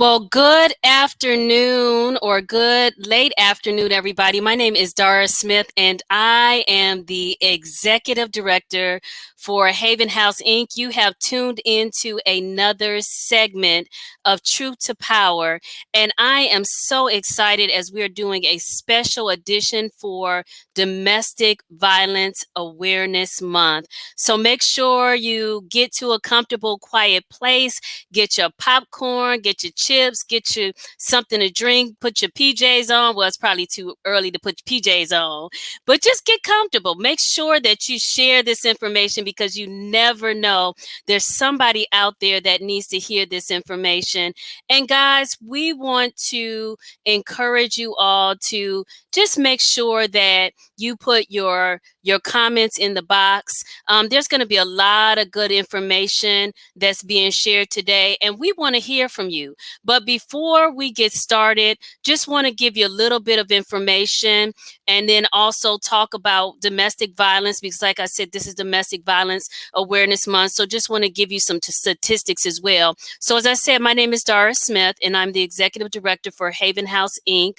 Well, good afternoon or good late afternoon, everybody. My name is Dara Smith, and I am the Executive Director for Haven House Inc. You have tuned into another segment of Truth to Power, and I am so excited as we're doing a special edition for Domestic Violence Awareness Month. So make sure you get to a comfortable, quiet place. Get your popcorn, get your chips, get you something to drink, put your PJs on. Well, it's probably too early to put your PJs on, but just get comfortable. Make sure that you share this information because you never know. There's somebody out there that needs to hear this information. And guys, we want to encourage you all to just make sure that you put your comments in the box. There's going to be a lot of good information that's being shared today, and we want to hear from you. But before we get started, just want to give you a little bit of information and then also talk about domestic violence because, like I said, this is Domestic Violence Awareness Month. So just want to give you some statistics as well. So as I said, my name is Dara Smith, and I'm the Executive Director for Haven House Inc.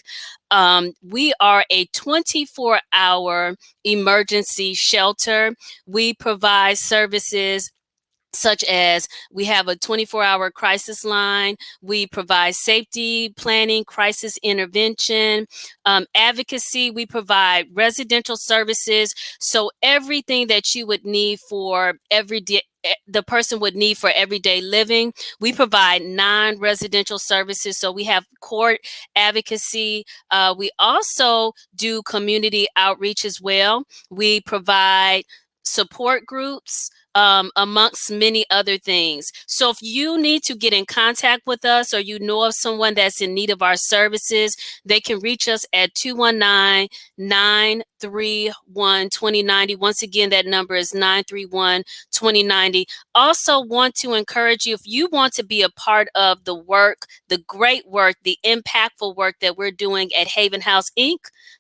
We are a 24-hour emergency shelter. We provide services such as we have a 24-hour crisis line. We provide safety planning, crisis intervention, advocacy. We provide residential services. So everything that you would need for everyday, the person would need for everyday living. We provide non-residential services. So we have court advocacy. We also do community outreach as well. We provide support groups, amongst many other things. So if you need to get in contact with us or you know of someone that's in need of our services, they can reach us at 219-931-2090. Once again, that number is 931-2090. Also want to encourage you, if you want to be a part of the work, the great work, the impactful work that we're doing at Haven House Inc.,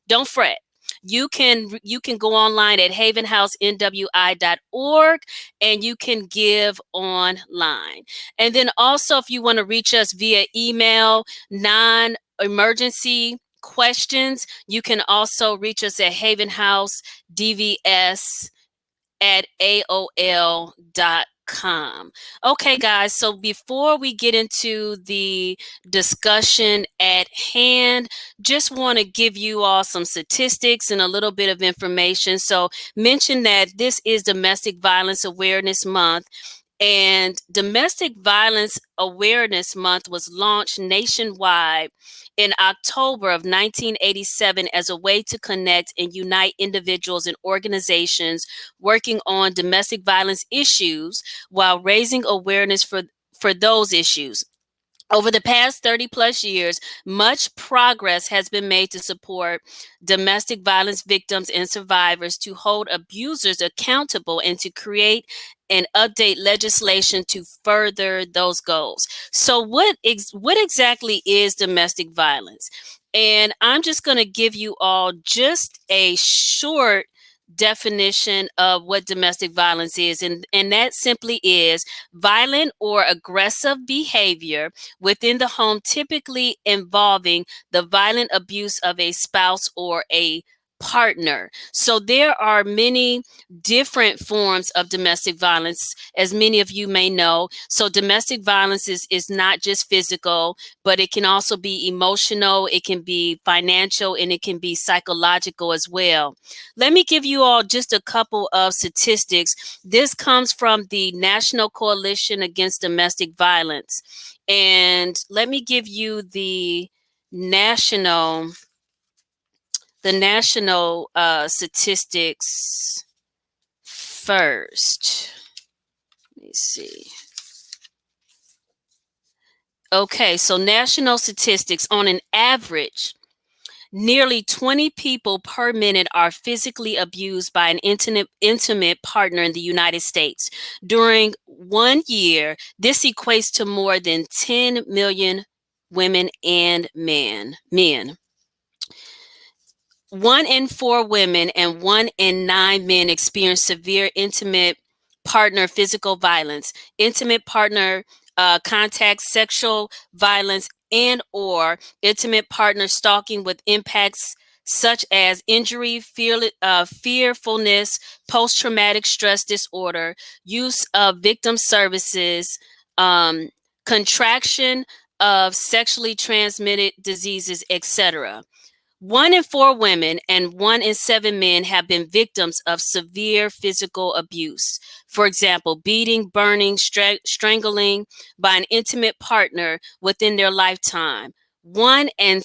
don't fret. You can go online at havenhousenwi.org and you can give online. And then also, if you want to reach us via email, non-emergency questions, you can also reach us at havenhousedvs@aol.com. Okay, guys, so before we get into the discussion at hand, just want to give you all some statistics and a little bit of information. So mention that this is Domestic Violence Awareness Month. And Domestic Violence Awareness Month was launched nationwide in October of 1987 as a way to connect and unite individuals and organizations working on domestic violence issues while raising awareness for those issues. Over the past 30 plus years, much progress has been made to support domestic violence victims and survivors, to hold abusers accountable, and to create and update legislation to further those goals. So what exactly is domestic violence? And I'm just going to give you all just a short definition of what domestic violence is. And that simply is violent or aggressive behavior within the home, typically involving the violent abuse of a spouse or a partner. So there are many different forms of domestic violence, as many of you may know. So domestic violence is not just physical, but it can also be emotional, it can be financial, and it can be psychological as well. Let me give you all just a couple of statistics. This comes from the National Coalition Against Domestic Violence. And let me give you the national statistics first. Let me see. Okay, so national statistics, on an average, nearly 20 people per minute are physically abused by an intimate partner in the United States. During 1 year, this equates to more than 10 million women and men. 1 in 4 women and 1 in 9 men experience severe intimate partner physical violence. Intimate partner contact, sexual violence, and or intimate partner stalking with impacts such as injury, fearfulness, post-traumatic stress disorder, use of victim services, um, contraction of sexually transmitted diseases, etc. 1 in 4 women and 1 in 7 men have been victims of severe physical abuse. For example, beating, burning, strangling by an intimate partner within their lifetime. 1 in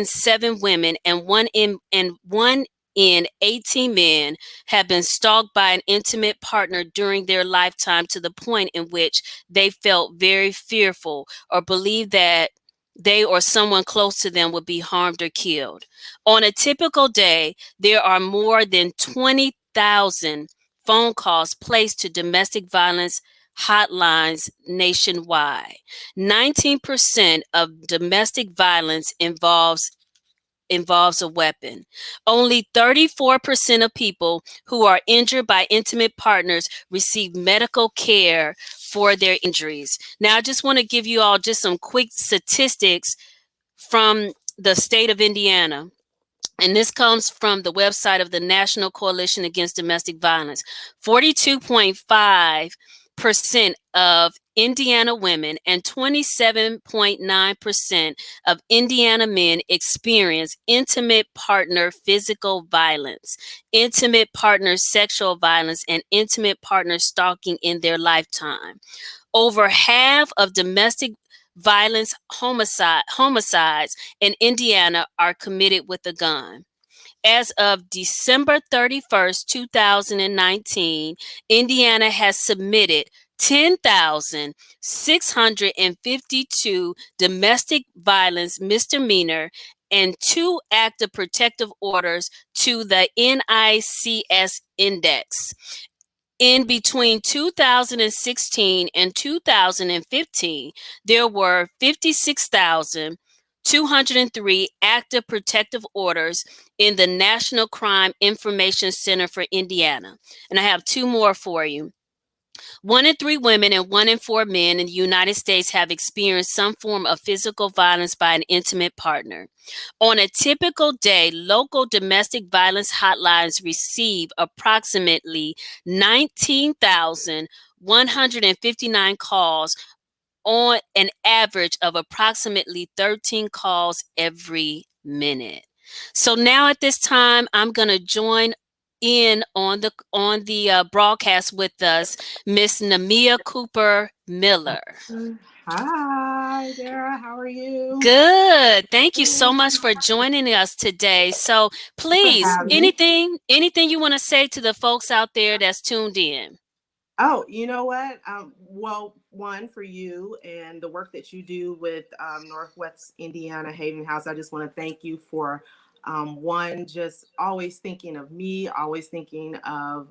7 women and 1 in 18 men have been stalked by an intimate partner during their lifetime to the point in which they felt very fearful or believed that they or someone close to them would be harmed or killed. On a typical day, there are more than 20,000 phone calls placed to domestic violence hotlines nationwide. 19% of domestic violence involves a weapon. Only 34% of people who are injured by intimate partners receive medical care for their injuries. Now, I just want to give you all just some quick statistics from the state of Indiana. And this comes from the website of the National Coalition Against Domestic Violence. 42.5% of Indiana women and 27.9% of Indiana men experience intimate partner physical violence, intimate partner sexual violence, and intimate partner stalking in their lifetime. Over half of domestic violence homicides in Indiana are committed with a gun. As of December 31st, 2019, Indiana has submitted 10,652 domestic violence misdemeanor and 2 active protective orders to the NICS index. In between 2016 and 2015, there were 56,203 active protective orders in the National Crime Information Center for Indiana. And I have 2 more for you. 1 in 3 women and 1 in 4 men in the United States have experienced some form of physical violence by an intimate partner. On a typical day, local domestic violence hotlines receive approximately 19,159 calls on an average of approximately 13 calls every minute. So now at this time, I'm going to join in on the broadcast with us, Miss Namia Cooper Miller. Hi, Dara. How are you? Good. Thank you so much for joining us today. So please, anything you want to say to the folks out there that's tuned in? Oh, you know what? Well, one, for you and the work that you do with Northwest Indiana Haven House, I just want to thank you for one, just always thinking of me, always thinking of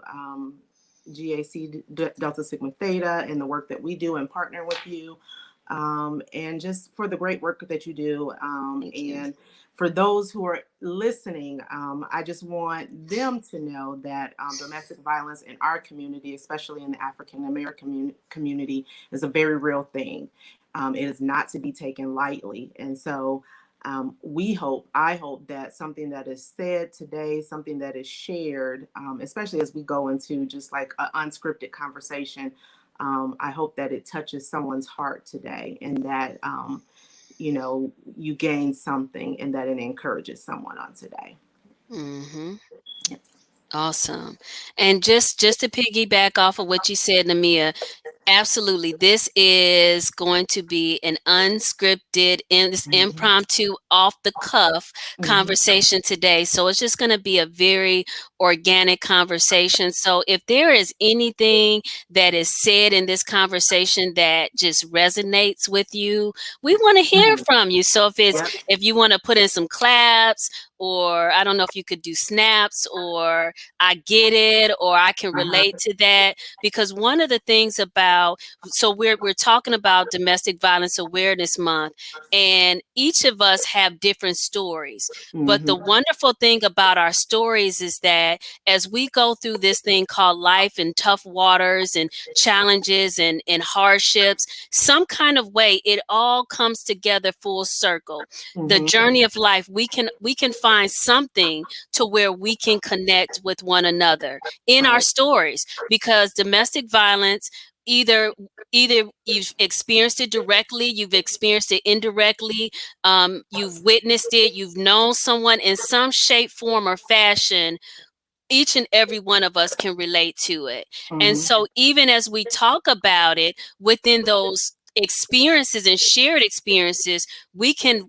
GAC Delta Sigma Theta and the work that we do and partner with you. And just for the great work that you do. And for those who are listening, I just want them to know that domestic violence in our community, especially in the African American community, is a very real thing. It is not to be taken lightly. And so I hope that something that is said today, something that is shared, especially as we go into just like an unscripted conversation, I hope that it touches someone's heart today and that, you gain something and that it encourages someone on today. Mm-hmm. Awesome. And just to piggyback off of what you said, Namia, absolutely. This is going to be an unscripted and this impromptu off the cuff conversation today. So it's just going to be a very organic conversation. So if there is anything that is said in this conversation that just resonates with you, we want to hear from you. So if you want to put in some claps or I don't know if you could do snaps, or I get it, or I can relate to that. Because one of the things about, so we're talking about Domestic Violence Awareness Month, and each of us have different stories. But the wonderful thing about our stories is that as we go through this thing called life and tough waters and challenges and hardships, some kind of way it all comes together full circle. The journey of life, we can find something to where we can connect with one another in our stories, because domestic violence, either you've experienced it directly, you've experienced it indirectly, you've witnessed it, you've known someone in some shape, form, or fashion. Each and every one of us can relate to it. And so even as we talk about it within those experiences and shared experiences, we can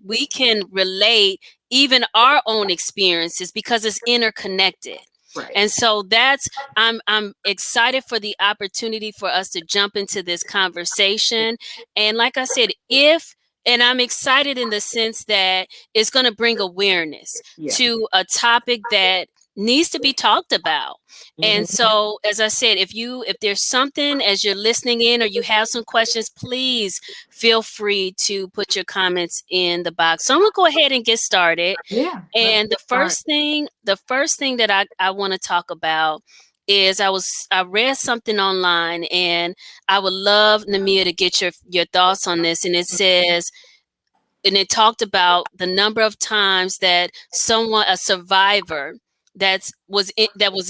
relate even our own experiences because it's interconnected. Right. And so that's, I'm excited for the opportunity for us to jump into this conversation. And like I said, and I'm excited in the sense that it's going to bring awareness to a topic that needs to be talked about. And so, as I said, if there's something as you're listening in or you have some questions, please feel free to put your comments in the box. So I'm gonna go ahead and get started. Yeah. And the first thing that I want to talk about is I read something online, and I would love, Namia, to get your thoughts on this. And it says, and it talked about the number of times that a survivor that was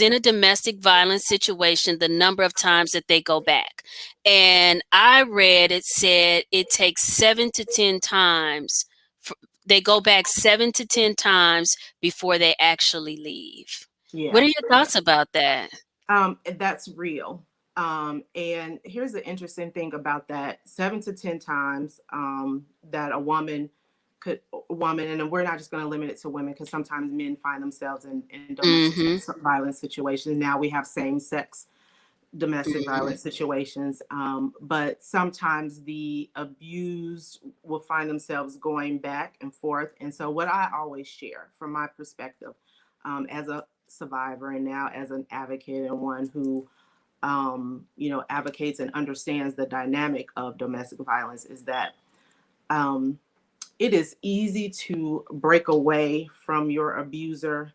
in a domestic violence situation, the number of times that they go back. And I read, it said it takes 7 to 10 times. They go back 7 to 10 times before they actually leave. Yeah. What are your thoughts about that? That's real. And here's the interesting thing about that: 7 to 10 times that a woman, and we're not just going to limit it to women, because sometimes men find themselves in domestic violence situations. Now we have same-sex domestic violence situations, but sometimes the abused will find themselves going back and forth. And so what I always share from my perspective, as a survivor and now as an advocate and one who advocates and understands the dynamic of domestic violence, is that it is easy to break away from your abuser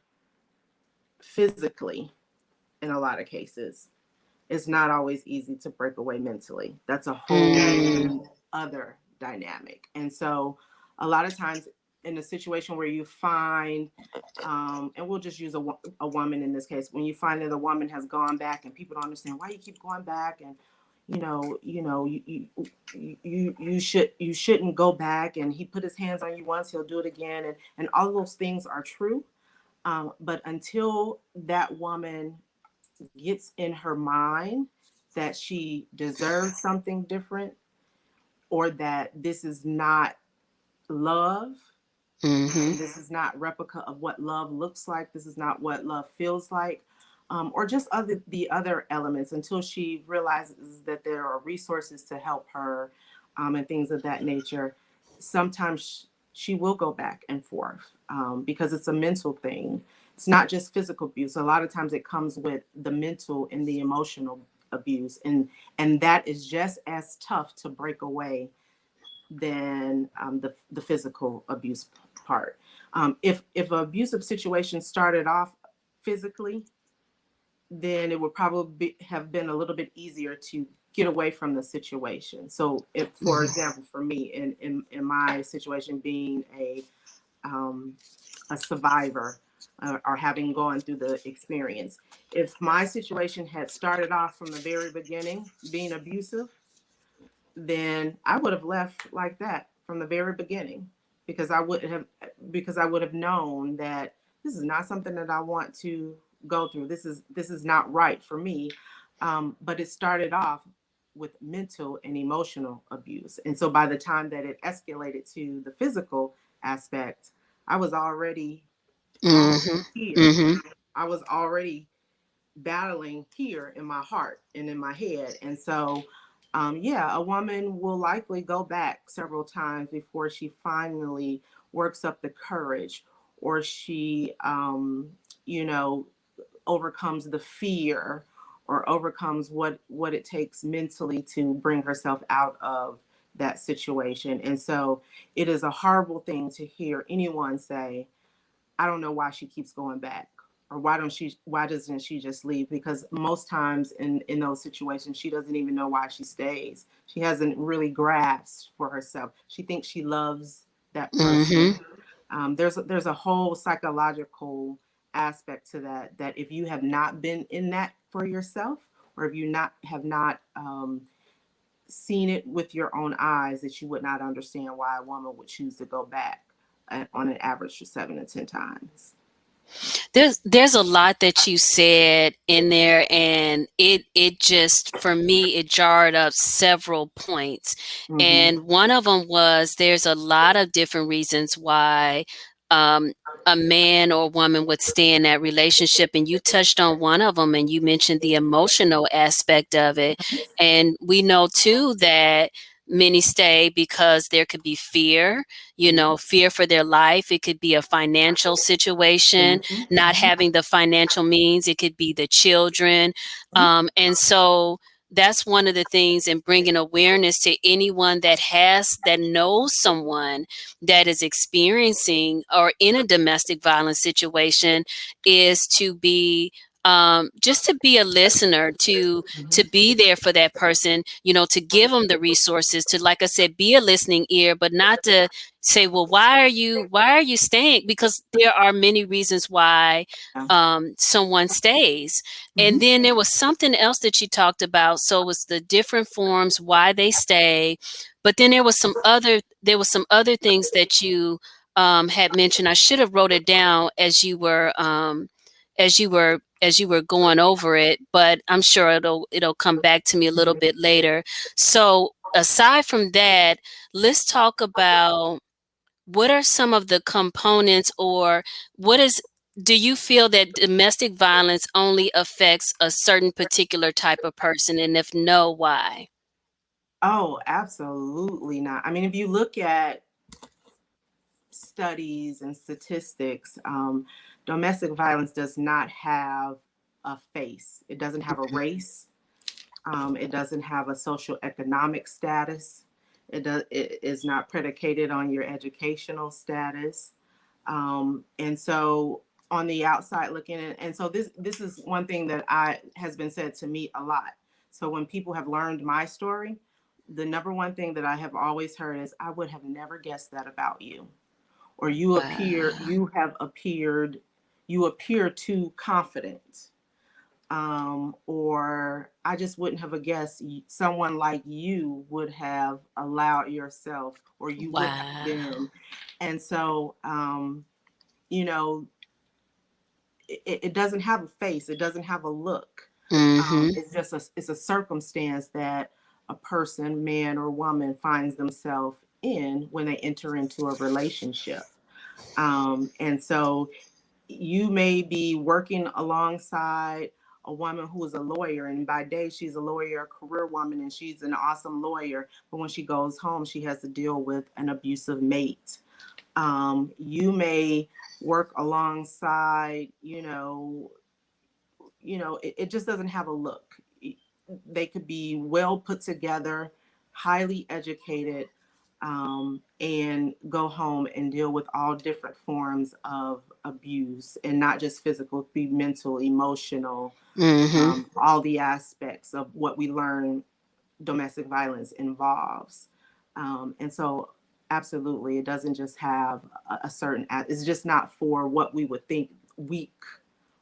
physically in a lot of cases. It's not always easy to break away mentally. That's a whole other dynamic. And so a lot of times in a situation where you find, and we'll just use a woman in this case, when you find that a woman has gone back and people don't understand why you keep going back, and you shouldn't go back, and he put his hands on you once, he'll do it again, and all those things are true. But until that woman gets in her mind that she deserves something different, or that this is not love, this is not replica of what love looks like, this is not what love feels like, or just the other elements, until she realizes that there are resources to help her, and things of that nature, sometimes she will go back and forth, because it's a mental thing. It's not just physical abuse. A lot of times it comes with the mental and the emotional abuse, and that is just as tough to break away than the physical abuse part. If an abusive situation started off physically, then it would probably have been a little bit easier to get away from the situation. So, if, for example, for me, in my situation, being a survivor, or having gone through the experience, if my situation had started off from the very beginning being abusive, then I would have left like that from the very beginning, because I would have known that this is not something that I want to go through. This is not right for me. But it started off with mental and emotional abuse, and so by the time that it escalated to the physical aspect, I was already here. I was already battling here in my heart and in my head. And so, a woman will likely go back several times before she finally works up the courage, or she, you know, overcomes the fear or overcomes what it takes mentally to bring herself out of that situation. And so it is a horrible thing to hear anyone say, I don't know why she keeps going back, or why doesn't she just leave? Because most times in those situations she doesn't even know why she stays. She hasn't really grasped for herself. She thinks she loves that person. Mm-hmm. There's a whole psychological aspect to that, that if you have not been in that for yourself, or if you not have not seen it with your own eyes, that you would not understand why a woman would choose to go back on an average of 7 to 10 times. There's a lot that you said in there, and it just, for me, it jarred up several points. Mm-hmm. And one of them was, there's a lot of different reasons why um, a man or woman would stay in that relationship, and you touched on one of them, and you mentioned the emotional aspect of it. And we know too that many stay because there could be fear, fear for their life. It could be a financial situation, not Mm-hmm. having the financial means. It could be the children. And so that's one of the things, in bringing awareness to anyone that knows someone that is experiencing or in a domestic violence situation, is to be just to be a listener, to be there for that person, to give them the resources, to, like I said, be a listening ear, but not to say, well, why are you staying? Because there are many reasons why Yeah. someone stays. Mm-hmm. And then there was something else that you talked about. So it was the different forms why they stay, but then there was some other things that you had mentioned. I should have wrote it down as you were going over it, but I'm sure it'll come back to me a little bit later. So aside from that, let's talk about, what are some of the components, or what is do you feel that domestic violence only affects a certain particular type of person? And if no, why? Oh, absolutely not. I mean, if you look at studies and statistics, domestic violence does not have a face. It doesn't have a race. It doesn't have a social economic status. It is not predicated on your educational status. And so on the outside looking in, and so this is one thing that I has been said to me a lot. So when people have learned my story, the number one thing that I have always heard is, I would have never guessed that about you, or Wow. you appear too confident, or I just wouldn't have guessed someone like you would have allowed yourself, or you would have Wow. been. And so, you know, it doesn't have a face, it doesn't have a look. Mm-hmm. It's a circumstance that a person, man or woman, finds themselves in when they enter into a relationship. And so you may be working alongside a woman who is a lawyer, and by day she's a lawyer, a career woman, and she's an awesome lawyer, but when she goes home she has to deal with an abusive mate. You may work alongside, it just doesn't have a look. They could be well put together, highly educated, and go home and deal with all different forms of abuse, and not just physical, be mental, emotional, Mm-hmm. all the aspects of what we learn domestic violence involves. And so, absolutely, it doesn't just have a certain, it's just not for what we would think weak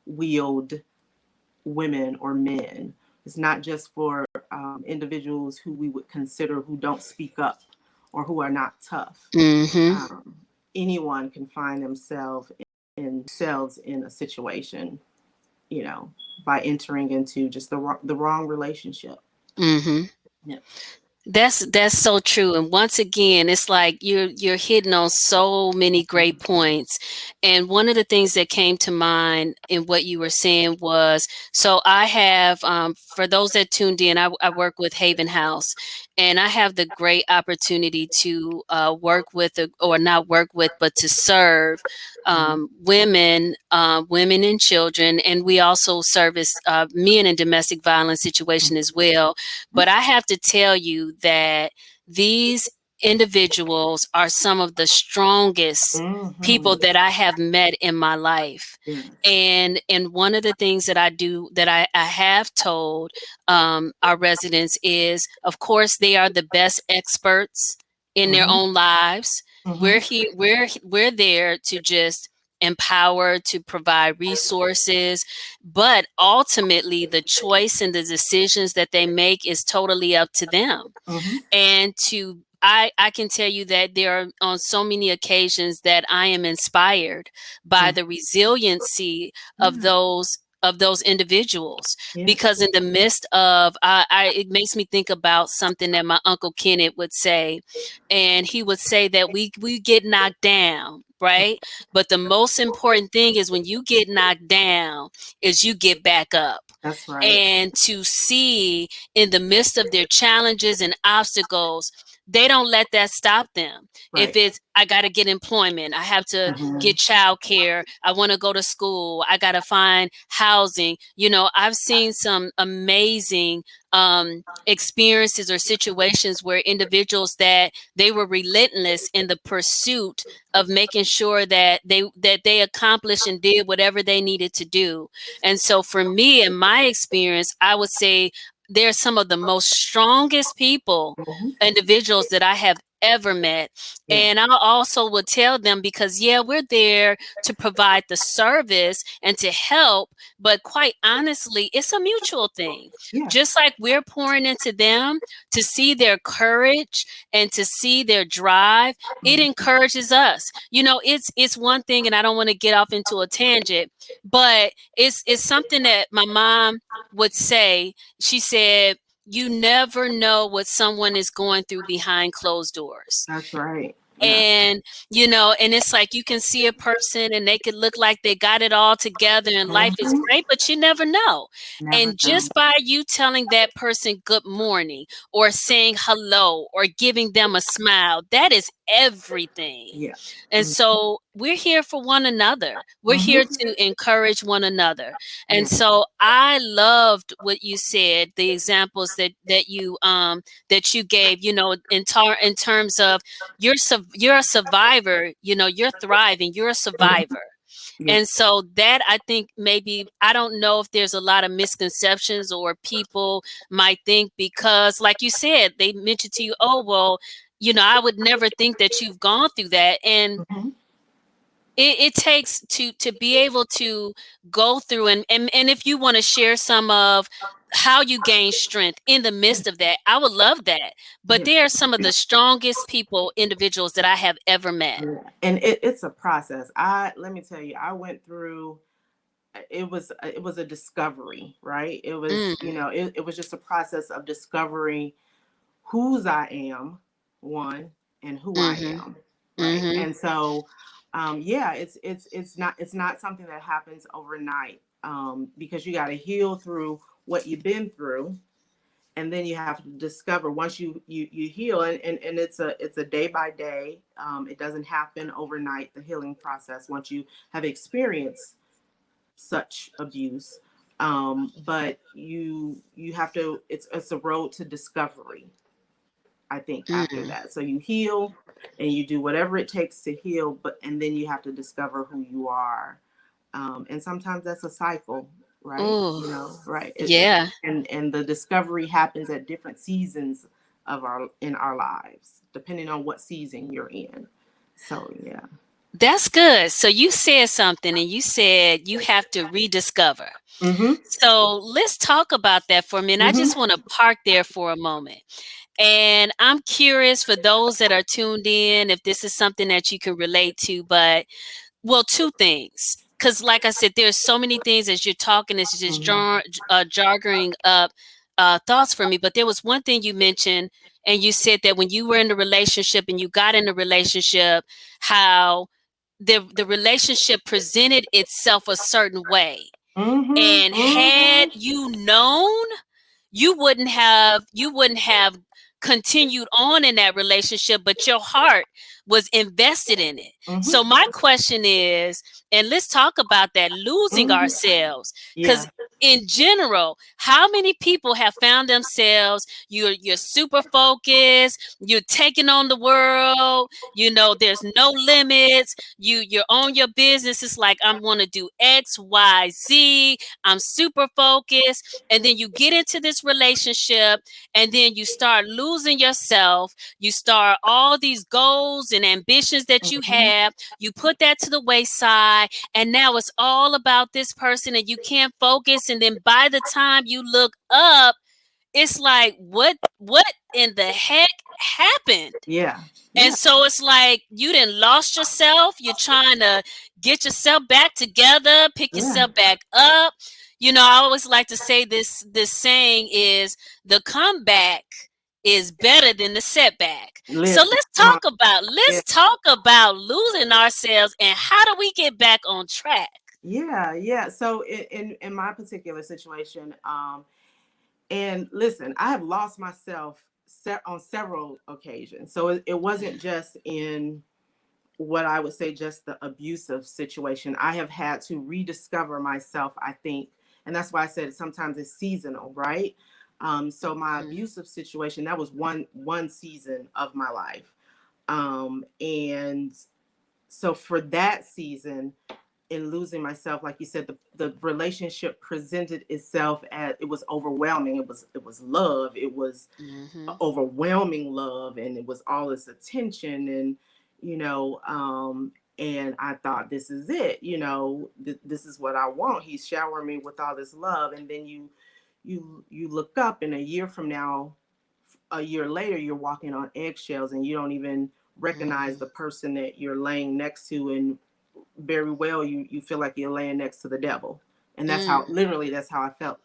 willed women or men. It's not just for individuals who we would consider who don't speak up or who are not tough. Mm-hmm. Um, Anyone can find themselves in a situation, you know, by entering into just the wrong relationship. Mm-hmm. Yeah. That's so true. And once again, it's like you're hitting on so many great points. And one of the things that came to mind in what you were saying was, so I have, for those that tuned in, I work with Haven House, and I have the great opportunity to work with, or not work with, but to serve women, women and children, and we also service men in domestic violence situation as well. But I have to tell you that these individuals are some of the strongest people that I have met in my life. Yes. And one of the things that I do, that I have told our residents is, of course, they are the best experts in their own lives. We're here, we're there to just empower, to provide resources, but ultimately the choice and the decisions that they make is totally up to them. And I can tell you that there are on so many occasions that I am inspired by the resiliency of those individuals, because in the midst of it makes me think about something that my Uncle Kenneth would say, and he would say that we get knocked down, right? But the most important thing is when you get knocked down is you get back up. That's right. And to see in the midst of their challenges and obstacles, they don't let that stop them. Right. If it's, I got to get employment, I have to get childcare, I want to go to school, I got to find housing. You know, I've seen some amazing experiences or situations where individuals that they were relentless in the pursuit of making sure that they accomplished and did whatever they needed to do. And so for me, in my experience, I would say they're some of the most strongest people, individuals that I have ever met. And I also would tell them, because we're there to provide the service and to help, but quite honestly, it's a mutual thing. Just like we're pouring into them, to see their courage and to see their drive, it encourages us. You know, it's one thing, and I don't want to get off into a tangent, but it's something that my mom would say. She said, you never know what someone is going through behind closed doors. That's right. And, you know, and it's like you can see a person and they could look like they got it all together and life is great, but you never know. And just by you telling that person good morning or saying hello or giving them a smile, that is everything. And so we're here for one another. We're here to encourage one another. And so I loved what you said, the examples that you gave, you know, in terms of you're a survivor, you know, you're thriving, you're a survivor. And so that, I think, maybe, I don't know if there's a lot of misconceptions, or people might think, because like you said, they mentioned to you, oh, well, you know, I would never think that you've gone through that. And it takes to be able to go through, and if you want to share some of how you gain strength in the midst of that, I would love that. But they are some of the strongest people, individuals that I have ever met. And it's a process. Let me tell you, I went through, it was a discovery, right? It was, you know, it was just a process of discovering whose I am, one, and who I am, right? And so it's not something that happens overnight, because you got to heal through what you've been through, and then you have to discover, once you heal, and it's a day by day. It doesn't happen overnight, the healing process, once you have experienced such abuse. But you have to, it's a road to discovery, I think, after that. So you heal and you do whatever it takes to heal, and then you have to discover who you are. And sometimes that's a cycle, right? Ooh. You know, right? And the discovery happens at different seasons in our lives, depending on what season you're in. So that's good. So you said something, and you said you have to rediscover. So let's talk about that for a minute. I just want to park there for a moment. And I'm curious, for those that are tuned in, if this is something that you can relate to. But, well, two things. Because like I said, there's so many things as you're talking, it's just jarring up thoughts for me. But there was one thing you mentioned, and you said that when you were in a relationship and you got in a relationship, how the relationship presented itself a certain way. And had you known, you wouldn't have continued on in that relationship, but your heart was invested in it. Mm-hmm. So my question is, and let's talk about that, losing Mm-hmm. ourselves, Yeah. because in general, how many people have found themselves, you're super focused, you're taking on the world, there's no limits, you're on your business, it's like I'm going to do XYZ, I'm super focused, and then you get into this relationship, and then you start losing yourself, you start all these goals and ambitions that you Mm-hmm. have, you put that to the wayside, and now it's all about this person and you can't focus, and then by the time you look up, it's like what in the heck happened? Yeah. And Yeah. so it's like you done lost yourself. You're trying to get yourself back together, pick Yeah. yourself back up. I always like to say this saying is the comeback is better than the setback. So Listen. let's Come on. talk about Yeah. losing ourselves and how do we get back on track? Yeah. Yeah. So in my particular situation, and listen, I have lost myself on several occasions. So it wasn't just in what I would say just the abusive situation. I have had to rediscover myself, I think. And that's why I said sometimes it's seasonal, right? So my Mhm. abusive situation, that was one season of my life. And so for that season, in losing myself, like you said, the relationship presented itself as it was overwhelming. It was love. It was Mhm. overwhelming love, and it was all this attention, and you know and I thought, this is it, this is what I want. He's showering me with all this love, and then you look up, and a year later, you're walking on eggshells, and you don't even recognize Mhm. the person that you're laying next to, and very well you feel like you're laying next to the devil. And that's Mm. how, literally, that's how I felt,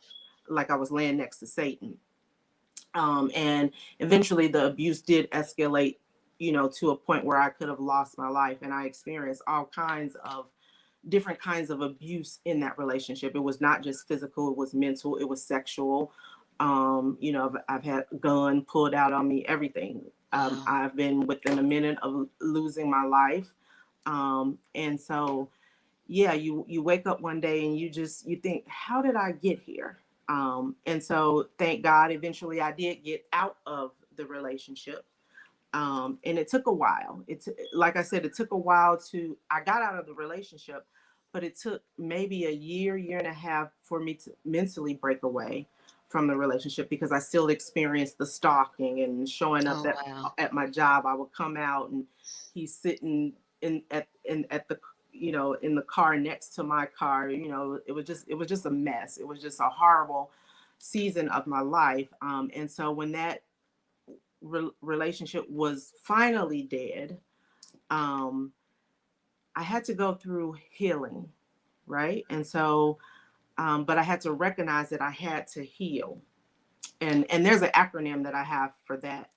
like I was laying next to Satan. And eventually the abuse did escalate, to a point where I could have lost my life. And I experienced all kinds of different kinds of abuse in that relationship. It was not just physical, it was mental, it was sexual. I've had a gun pulled out on me, everything. Wow. I've been within a minute of losing my life. And so, yeah, you wake up one day and you think, how did I get here? And so thank God, eventually I did get out of the relationship. And it took a while. It's like I said, it took a while I got out of the relationship, but it took maybe a year and a half for me to mentally break away from the relationship, because I still experienced the stalking and showing up Oh wow. at my job. I would come out and he's sitting at the in the car next to my car. It was just a mess. It was just a horrible season of my life. And so when that relationship was finally dead, um, I had to go through healing, right? And so, but I had to recognize that I had to heal, and there's an acronym that I have for that.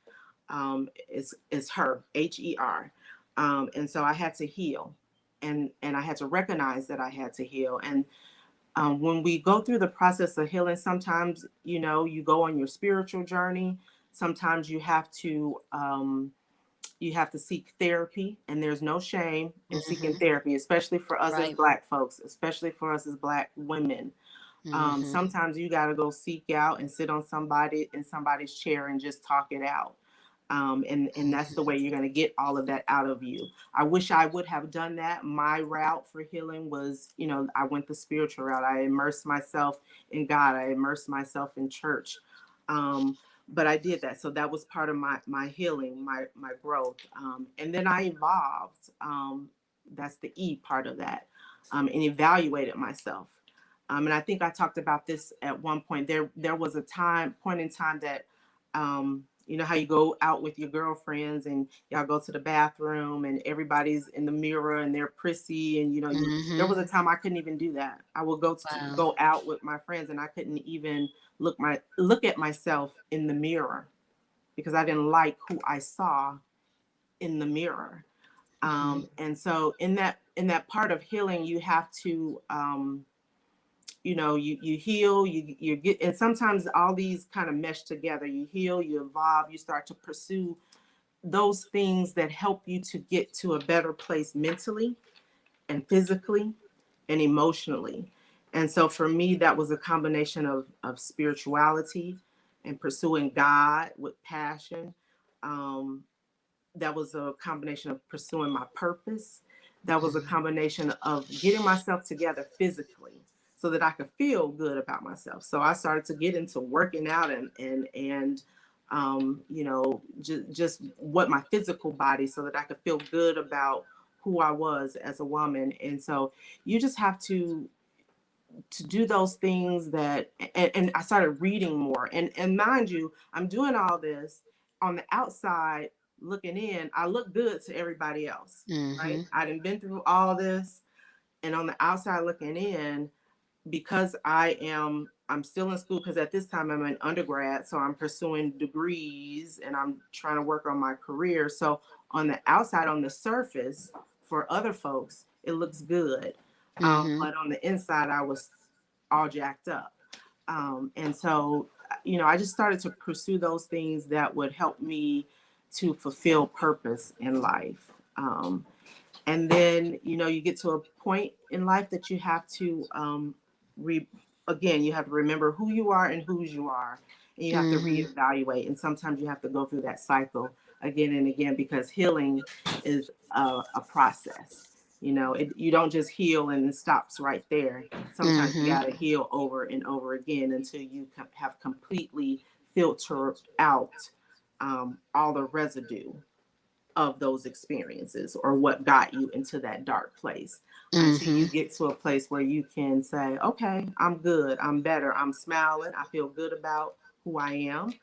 Is HER. And so I had to heal, and I had to recognize that I had to heal. And when we go through the process of healing, sometimes you go on your spiritual journey. Sometimes you have to seek therapy, and there's no shame in seeking Mhm. therapy, especially for us as Right. Black folks, especially for us as Black women. Mhm. Sometimes you got to go seek out and sit on somebody's chair and just talk it out. And that's the Mhm. way you're going to get all of that out of you. I wish I would have done that. My route for healing was, I went the spiritual route. I immersed myself in God. I immersed myself in church. But I did that. So that was part of my healing, my growth. And then I evolved. That's the E part of that. And evaluated myself. And I think I talked about this at one point. There was a point in time that, how you go out with your girlfriends and y'all go to the bathroom and everybody's in the mirror and they're prissy, and there Mhm. was a time I couldn't even do that. I would Wow. go out with my friends, and I couldn't even look at myself in the mirror, because I didn't like who I saw in the mirror. Mhm. And so in that part of healing, you have to you heal, you get, and sometimes all these kind of mesh together. You heal, you evolve, you start to pursue those things that help you to get to a better place mentally and physically and emotionally. And so for me, that was a combination of spirituality and pursuing God with passion. Um, that was a combination of pursuing my purpose. That was a combination of getting myself together physically so that I could feel good about myself. So I started to get into working out and just what my physical body, so that I could feel good about who I was as a woman. And so you just have to do those things that, and I started reading more. And mind you, I'm doing all this on the outside looking in. I look good to everybody else, right? Mm-hmm. I done been through all this, and on the outside looking in, because I'm still in school, because at this time I'm an undergrad, so I'm pursuing degrees and I'm trying to work on my career. So on the outside, on the surface, for other folks, it looks good. Mm-hmm. But on the inside, I was all jacked up. And so, I just started to pursue those things that would help me to fulfill purpose in life. And then, you get to a point in life that you have to, re- again, you have to remember who you are and whose you are. And you have to Mm-hmm. reevaluate. And sometimes you have to go through that cycle again and again, because healing is a process. You don't just heal and it stops right there. Sometimes you Mm-hmm. got to heal over and over again until you have completely filtered out all the residue of those experiences, or what got you into that dark place, until Mm-hmm. you get to a place where you can say, okay, I'm good, I'm better, I'm smiling, I feel good about who I am.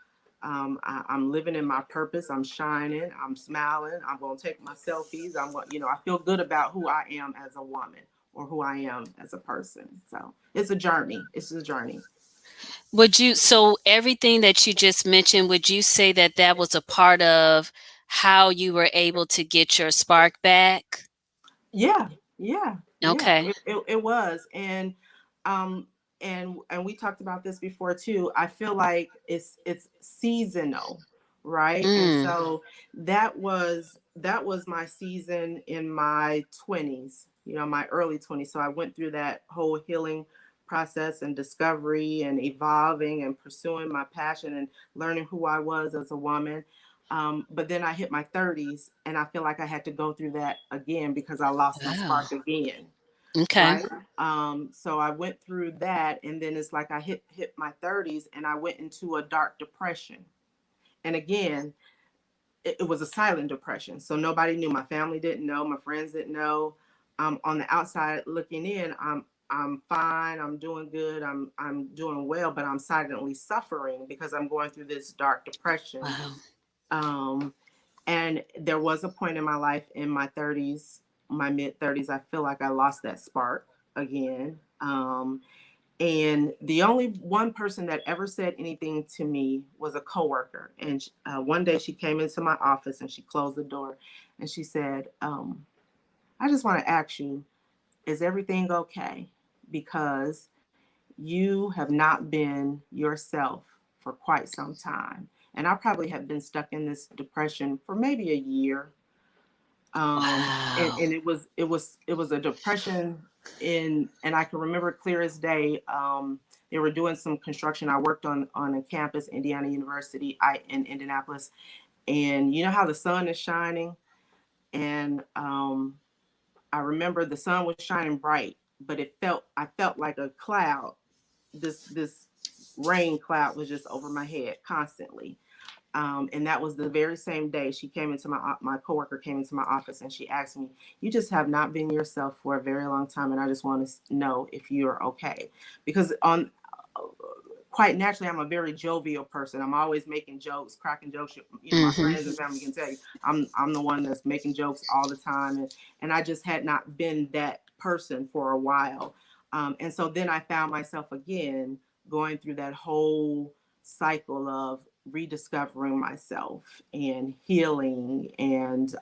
I'm living in my purpose, I'm shining, I'm smiling, I'm going to take my selfies, I feel good about who I am as a woman, or who I am as a person. So it's a journey. It's a journey. So everything that you just mentioned, would you say that that was a part of how you were able to get your spark back? Yeah, yeah, yeah. Okay. It was, um, and we talked about this before too. I feel like it's seasonal, right? And Mm. so that was my season in my 20s, my early 20s. So I went through that whole healing process and discovery and evolving and pursuing my passion and learning who I was as a woman. But then I hit my 30s, and I feel like I had to go through that again because I lost my Wow. spark again, Okay. right? So I went through that, and then it's like I hit my 30s, and I went into a dark depression. And again, it was a silent depression, so nobody knew. My family didn't know, my friends didn't know. On the outside looking in, I'm fine, I'm doing good, I'm doing well, but I'm silently suffering because I'm going through this dark depression. Wow. Um, and there was a point in my life, in my 30s, my mid 30s, I feel like I lost that spark again. And the only one person that ever said anything to me was a coworker. And one day she came into my office and she closed the door and she said, I just want to ask you, is everything okay? Because you have not been yourself for quite some time. And I probably have been stuck in this depression for maybe a year. And Wow. it was a depression, and I can remember clear as day. They were doing some construction. I worked on a campus, Indiana University, in Indianapolis, and you know how the sun is shining, and I remember the sun was shining bright, but I felt like a cloud. This rain cloud was just over my head constantly. And that was the very same day she came into my coworker came into my office and she asked me, "You just have not been yourself for a very long time, and I just want to know if you're okay." Because on quite naturally, I'm a very jovial person. I'm always making jokes, cracking jokes. My Mm-hmm. friends and family can tell you, I'm the one that's making jokes all the time, and I just had not been that person for a while. And so then I found myself again going through that whole cycle of rediscovering myself and healing and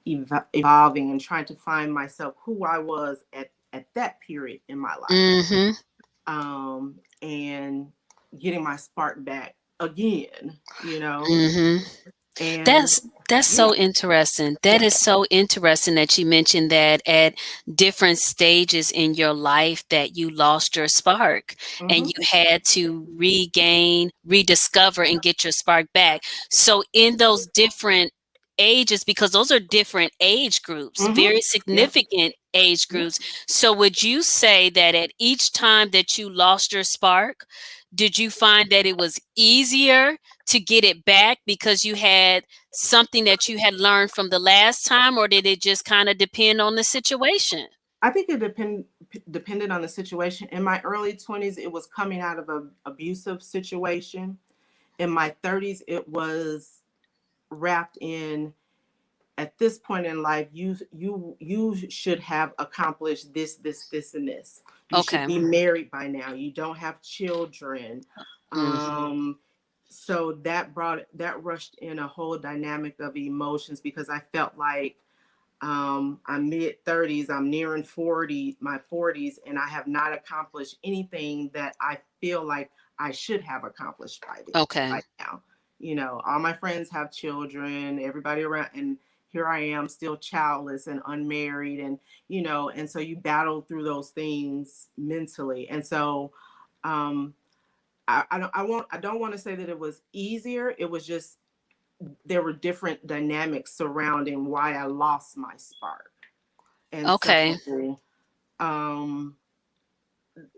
evolving and trying to find myself, who I was at that period in my life. Mm-hmm. and getting my spark back again, Hmm. and That's yeah, so interesting. That yeah. is so interesting that you mentioned that at different stages in your life that you lost your spark and Hmm. you had to regain, rediscover, and get your spark back. So in those different ages, because those are different age groups, Hmm. very Yeah, significant age yeah. groups. So would you say that at each time that you lost your spark, did you find that it was easier to get it back because you had something that you had learned from the last time, or did it just kind of depend on the situation? I think it depended on the situation. In my early 20s, it was coming out of an abusive situation. In my 30s, it was wrapped in, at this point in life, you should have accomplished this and this. You should Okay. be married by now. You don't have children. Hmm. So that rushed in a whole dynamic of emotions, because I felt like, I'm mid 30s, I'm nearing 40, my 40s, and I have not accomplished anything that I feel like I should have accomplished Okay. by now. All my friends have children, everybody around, and here I am still childless and unmarried, and so you battle through those things mentally. And so, um, I don't want to say that it was easier. It was just, there were different dynamics surrounding why I lost my spark. And Okay. um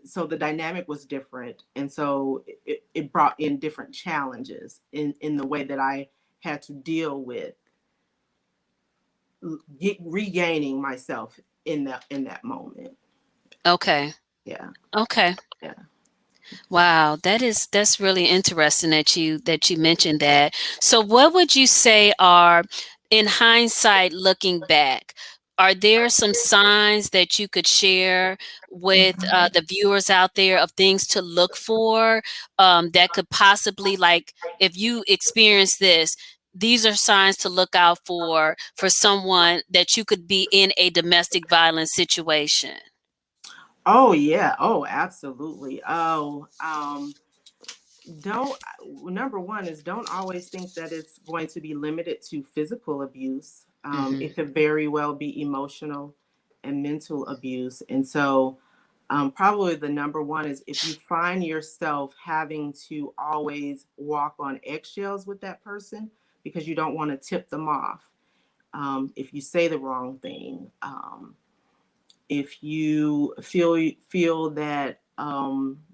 so the dynamic was different, and so it brought in different challenges in the way that I had to deal with regaining myself in that moment. Okay. Yeah, Okay. yeah. Wow, that's really interesting that you mentioned that. So what would you say are, in hindsight, looking back, are there some signs that you could share with the viewers out there of things to look for, that could possibly, like, if you experience this, these are signs to look out for someone that you could be in a domestic violence situation? Oh yeah, oh absolutely. Don't Number one is, don't always think that it's going to be limited to physical abuse. Hmm. It could very well be emotional and mental abuse. And so, probably the number one is, if you find yourself having to always walk on eggshells with that person because you don't want to tip them off, if you say the wrong thing, if you feel that,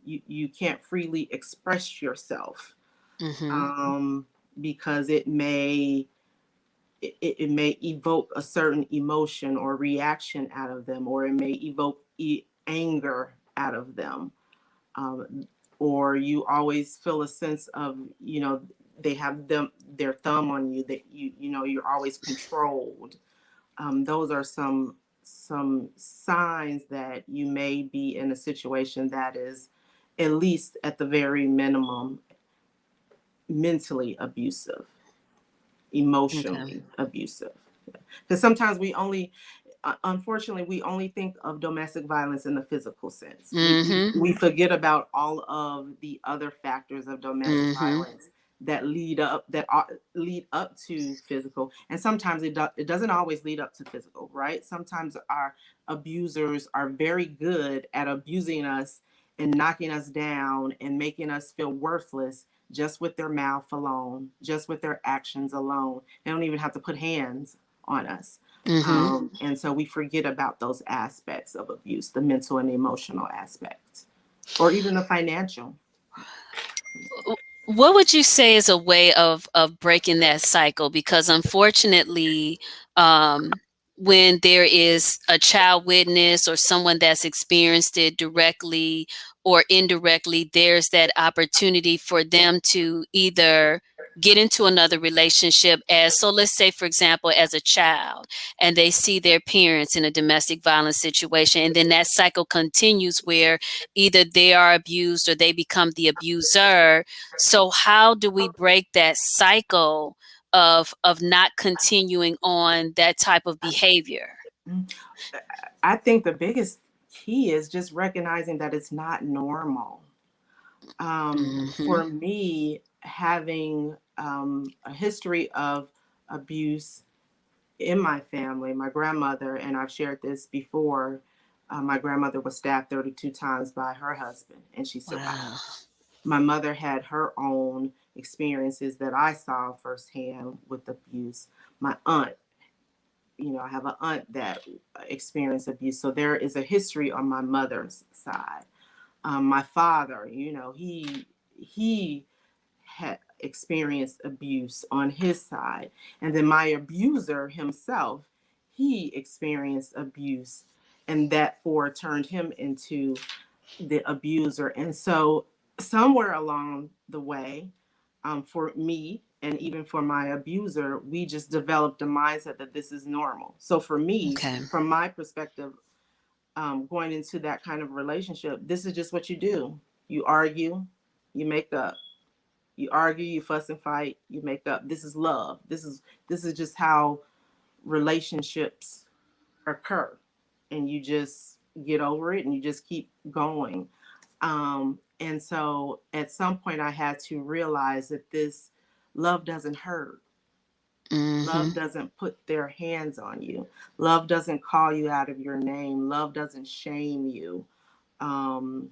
you can't freely express yourself, Hmm. um, because it may evoke a certain emotion or reaction out of them, or it may evoke anger out of them, or you always feel a sense of, they have their thumb on you, that you're always controlled. Those are some signs that you may be in a situation that is, at least at the very minimum, mentally abusive, Okay. emotionally abusive. Because sometimes unfortunately, we only think of domestic violence in the physical sense. We, we Hmm. we forget about all of the other factors of domestic Hmm. violence that lead up to physical, and sometimes it doesn't always lead up to physical, right? Sometimes our abusers are very good at abusing us and knocking us down and making us feel worthless, just with their mouth alone, just with their actions alone. They don't even have to put hands on us. Hmm. And so we forget about those aspects of abuse, the mental and emotional aspects, or even the financial. What would you say is a way of breaking that cycle? Because unfortunately, um, when there is a child witness or someone that's experienced it directly or indirectly, there's that opportunity for them to either get into another relationship, as, so let's say, for example, as a child, and they see their parents in a domestic violence situation, and then that cycle continues where either they are abused or they become the abuser. So how do we break that cycle of not continuing on that type of behavior? Mm. I think the biggest key is just recognizing that it's not normal. Mm-hmm. For me, having a history of abuse in my family, my grandmother, and I've shared this before, my grandmother was stabbed 32 times by her husband and she survived. Wow. My mother had her own experiences that I saw firsthand with abuse. My aunt, I have an aunt that experienced abuse. So there is a history on my mother's side. My father, he had experienced abuse on his side. And then my abuser himself, he experienced abuse. And that for turned him into the abuser. And so somewhere along the way, for me and even for my abuser, we just developed a mindset that this is normal. So for me, Okay. from my perspective, going into that kind of relationship, this is just what you do. You argue, you make up. You argue, you fuss and fight, you make up. This is love. This is just how relationships occur. And you just get over it and you just keep going. And so at some point I had to realize that this love doesn't hurt. Mm-hmm. Love doesn't put their hands on you. Love doesn't call you out of your name. Love doesn't shame you. Um,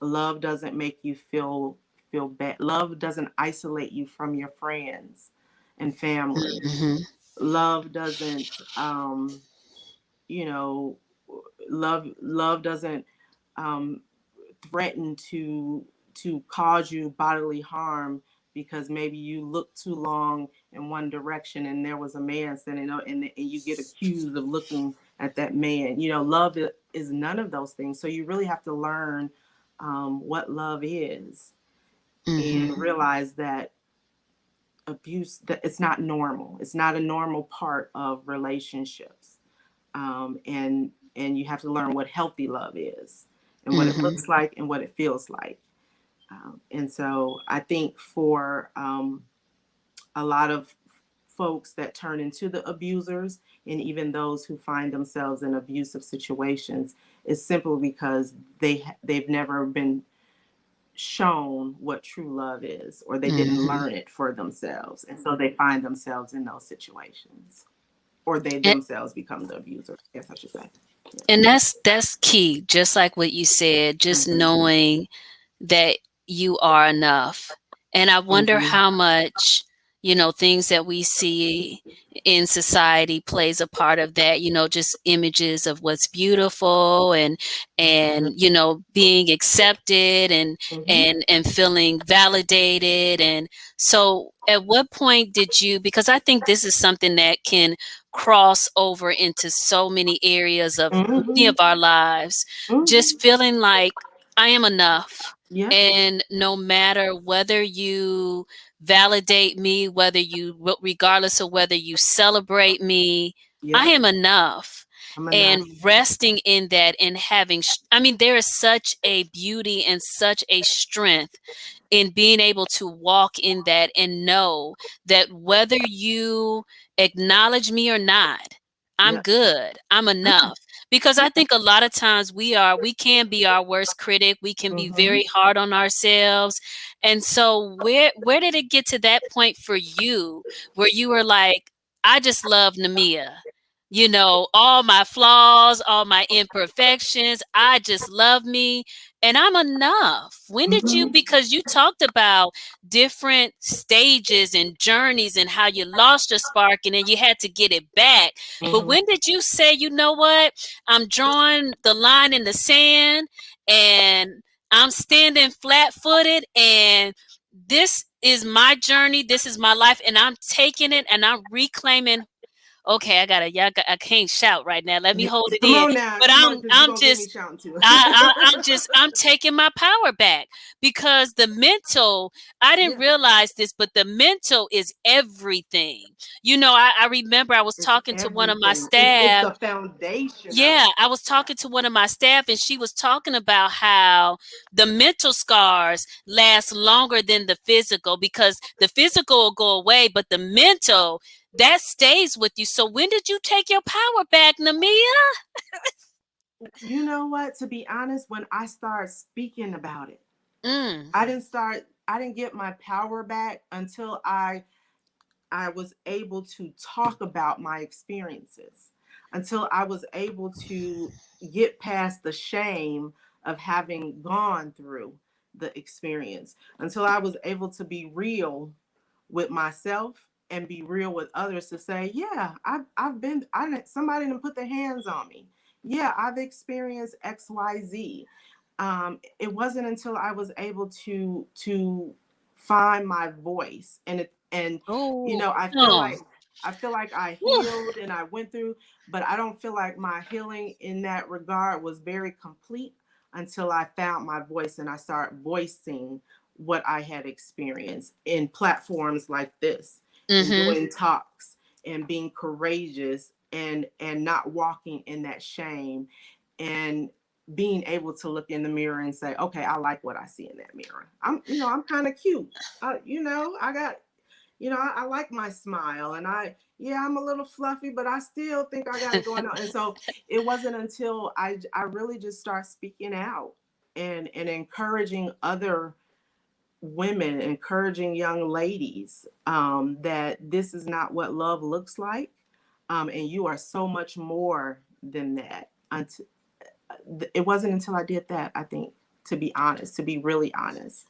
Love doesn't make you feel bad. Love doesn't isolate you from your friends and family. Mm-hmm. Love doesn't you know love doesn't um threaten to cause you bodily harm because maybe you look too long in one direction and there was a man standing up and you get accused of looking at that man. Love is none of those things. So you really have to learn what love is Mm-hmm. and realize that abuse, that it's not normal. It's not a normal part of relationships. And you have to learn what healthy love is and what it Mm-hmm. looks like and what it feels like. And so I think for a lot of folks that turn into the abusers and even those who find themselves in abusive situations is simply because they've never been shown what true love is, or they didn't Mm-hmm. learn it for themselves, and so they find themselves in those situations, or they And, themselves become the abuser, I guess I should say. and that's key. Just like what you said, just Mm-hmm. knowing that you are enough. And I wonder Mm-hmm. how much, things that we see in society plays a part of that, just images of what's beautiful and being accepted Mm-hmm. and feeling validated. And so at what point did you, because I think this is something that can cross over into so many areas of many Mm-hmm. of our lives, Mm-hmm. just feeling like I am enough. Yep. And no matter whether you validate me, regardless of whether you celebrate me, I Yep. am enough. I'm enough. And resting in that and having, there is such a beauty and such a strength in being able to walk in that and know that whether you acknowledge me or not, I'm Yep. good. I'm enough. Because I think a lot of times we can be our worst critic. We can be Mm-hmm. very hard on ourselves. And so where did it get to that point for you where you were like, I just love Namia? All my flaws, all my imperfections, I just love me and I'm enough. When did you, Mm-hmm. because you talked about different stages and journeys and how you lost your spark and then you had to get it back. But Mm-hmm. when did you say, you know what? I'm drawing the line in the sand and I'm standing flat footed and this is my journey. This is my life. And I'm taking it and I'm reclaiming. Okay, I can't shout right now. Let me hold it Come in. on now, But come on, because you're I'm gonna get me just shouting too. I'm taking my power back because the mental, I didn't Yeah, realize this, but the mental is everything. I remember I was it's talking to one of my everything. It's staff. the foundation of Yeah, it. I was Yeah. talking to one of my staff and she was talking about how the mental scars last longer than the physical because the physical will go away, but the mental, that stays with you. So when did you take your power back, Namia? You know what? To be honest, when I started speaking about it, Mm. I didn't get my power back until I was able to talk about my experiences, until I was able to get past the shame of having gone through the experience, until I was able to be real with myself and be real with others to say, yeah, I've been, somebody didn't put their hands on me. Yeah, I've experienced XYZ. It wasn't until I was able to find my voice, and Oh. I feel like I Whew. healed and I went through, but I don't feel like my healing in that regard was very complete until I found my voice and I started voicing what I had experienced in platforms like this, in Mm-hmm. doing talks and being courageous and not walking in that shame, and being able to look in the mirror and say, okay, I like what I see in that mirror. I'm kind of cute. I got, I like my smile, and yeah, I'm a little fluffy, but I still think I got it going on. And so it wasn't until I really just start speaking out and encouraging other women, encouraging young ladies, that this is not what love looks like. And you are so much more than that. It wasn't until I did that, I think, to be honest, to be really honest,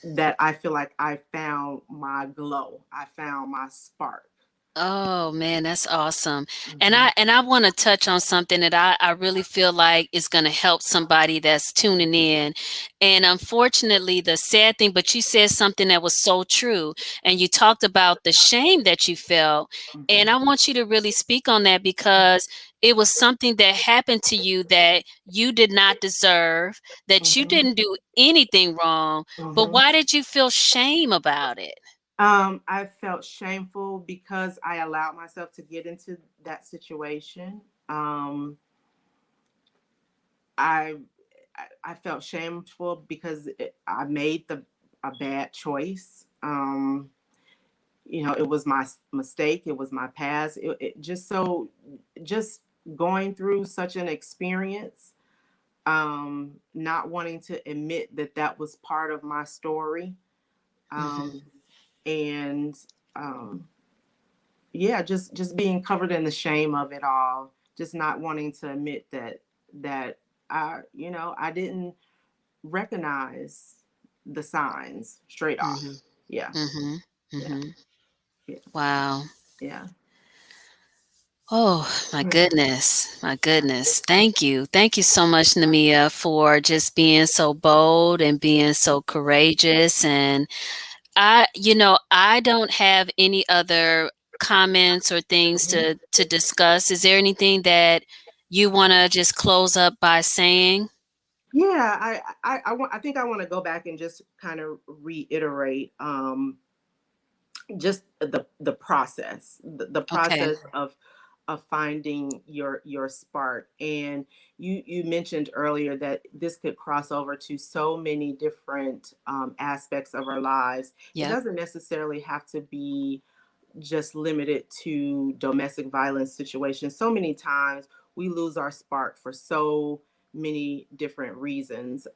that I feel like I found my glow. I found my spark. Oh man, that's awesome. Mhm. And I want to touch on something that I really feel like is going to help somebody that's tuning in. And unfortunately, the sad thing, but you said something that was so true. And you talked about the shame that you felt. And Mhm. I want you to really speak on that because it was something that happened to you that you did not deserve, that you Mhm. didn't do anything wrong. But Mhm. why did you feel shame about it? I felt shameful because I allowed myself to get into that situation. I I felt shameful because I made a bad choice. It was my mistake. It was my past. It just going through such an experience, not wanting to admit that that was part of my story, Hmm. um, and um, yeah, just being covered in the shame of it all, just not wanting to admit that I didn't recognize the signs straight off. Hmm. Yeah, Hmm. yeah, Hmm. yeah, Wow. yeah. Oh, my goodness. My goodness. Thank you. Thank you so much, Namia, for just being so bold and being so courageous. And I don't have any other comments or things to discuss. Is there anything that you want to just close up by saying? Yeah, I think I want to go back and just kind of reiterate, just the process, the Okay. process of finding your spark. And you mentioned earlier that this could cross over to so many different, aspects of our lives. It Yep. doesn't necessarily have to be just limited to domestic violence situations. So many times we lose our spark for so many different reasons.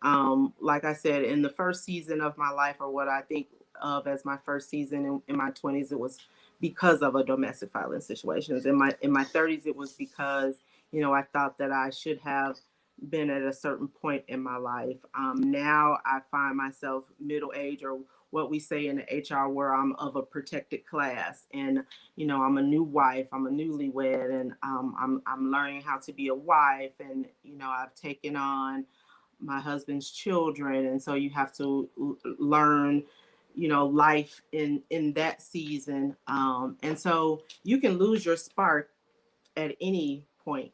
Like I said, in the first season of my life, or what I think of as my first season in my 20s, it was because of a domestic violence situations. In my 30s, it was because I thought that I should have been at a certain point in my life. Now I find myself middle age, or what we say in the HR, where I'm of a protected class, and I'm a new wife, I'm a newlywed, and I'm learning how to be a wife, and I've taken on my husband's children, and so you have to learn life in that season, and so you can lose your spark at any point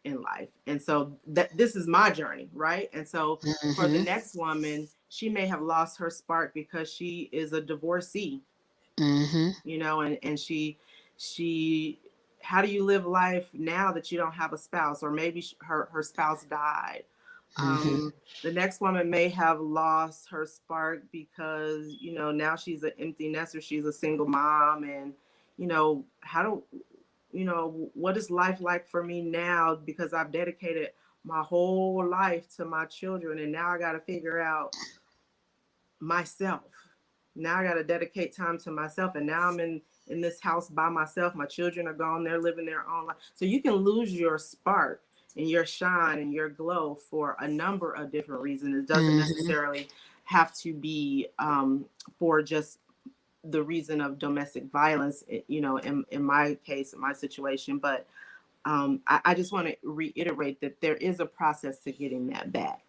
in life. And so that this is my journey, right? And so for the Hmm. next woman, she may have lost her spark because she is a divorcee, Hmm. and she how do you live life now that you don't have a spouse, or maybe her spouse died? Hmm. The next woman may have lost her spark because now she's an empty nester, she's a single mom, and how do what is life like for me now, because I've dedicated my whole life to my children, and now I got to figure out myself. Now I got to dedicate time to myself, and now I'm in this house by myself. My children are gone; they're living their own life. So you can lose your spark and your shine and your glow for a number of different reasons. It doesn't necessarily have to be for just the reason of domestic violence. In my case, in my situation, but I just want to reiterate that there is a process to getting that back.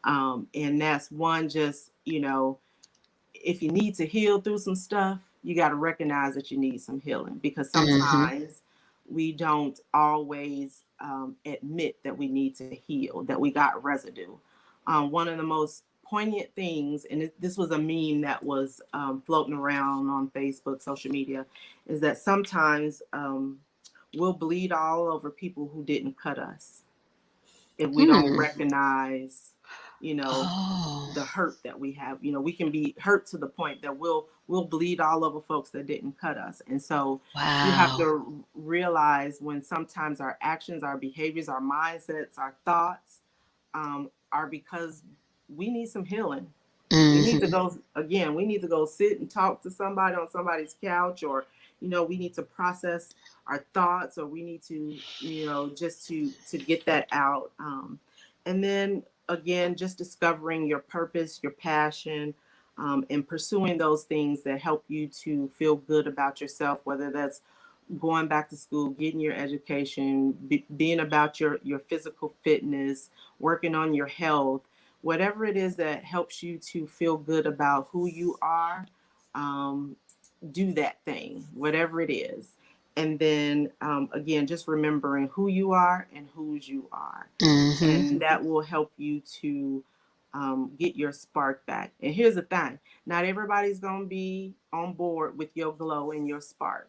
And that's one, just, if you need to heal through some stuff, you got to recognize that you need some healing, because sometimes we don't always admit that we need to heal, that we got residue. One of the most poignant things, and this was a meme that was floating around on Facebook, social media, is that sometimes we'll bleed all over people who didn't cut us if we don't recognize, the hurt that we have. We can be hurt to the point that we'll bleed all over folks that didn't cut us. And so you have to realize when sometimes our actions, our behaviors, our mindsets, our thoughts are because we need some healing. We need to go, again, we need to go sit and talk to somebody on somebody's couch, or we need to process our thoughts, or we need to, just to get that out. And then again, just discovering your purpose, your passion, and pursuing those things that help you to feel good about yourself, whether that's going back to school, getting your education, being about your physical fitness, working on your health, whatever it is that helps you to feel good about who you are. Do that thing, whatever it is. And then again, just remembering who you are and whose you are. And that will help you to get your spark back. And here's the thing, not everybody's going to be on board with your glow and your spark.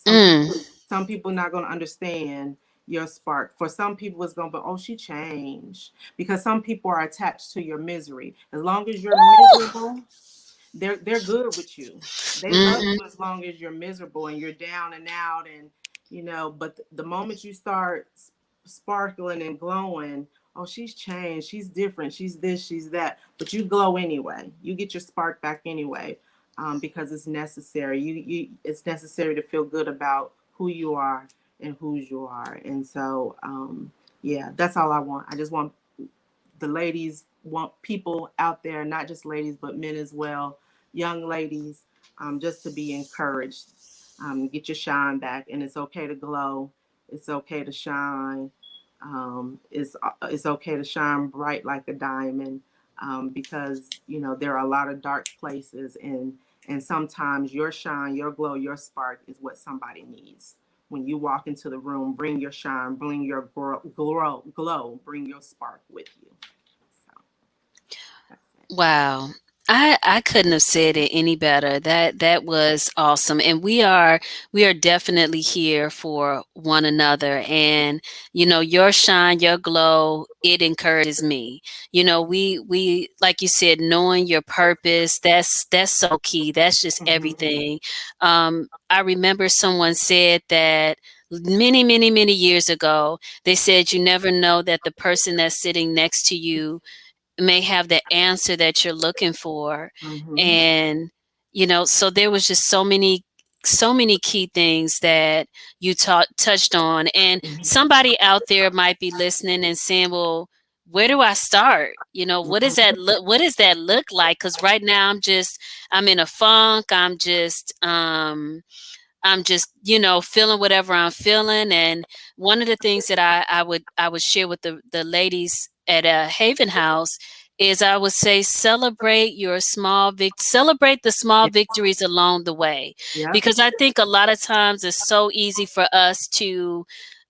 Some people not going to understand your spark. For some people, it's going to be, oh, she changed. Because some people are attached to your misery. As long as you're miserable, they're good with you. They love you as long as you're miserable and you're down and out, and but the moment you start sparkling and glowing, oh, she's changed, she's different, she's this, she's that, but you glow anyway. You get your spark back anyway, because it's necessary. It's necessary to feel good about who you are and whose you are. And so yeah, that's all I want. I just want the ladies, want people out there, not just ladies, but men as well, young ladies, just to be encouraged. Get your shine back, and it's okay to glow. It's okay to shine. It's okay to shine bright like a diamond, because there are a lot of dark places, and sometimes your shine, your glow, your spark is what somebody needs. When you walk into the room, bring your shine, bring your glow, bring your spark with you. Wow. I couldn't have said it any better. That was awesome. And we are definitely here for one another. And your shine, your glow, it encourages me. We like you said, knowing your purpose, that's so key. That's just everything. I remember someone said that many, many, many years ago. They said you never know that the person that's sitting next to you may have the answer that you're looking for. And so there was just so many key things that you touched on. And somebody out there might be listening and saying, well, where do I start? What does that look like? Because right now I'm in a funk. I'm just, feeling whatever I'm feeling. And one of the things that I would share with the ladies at a Haven House is I would say celebrate celebrate the small victories along the way. Because I think a lot of times it's so easy for us to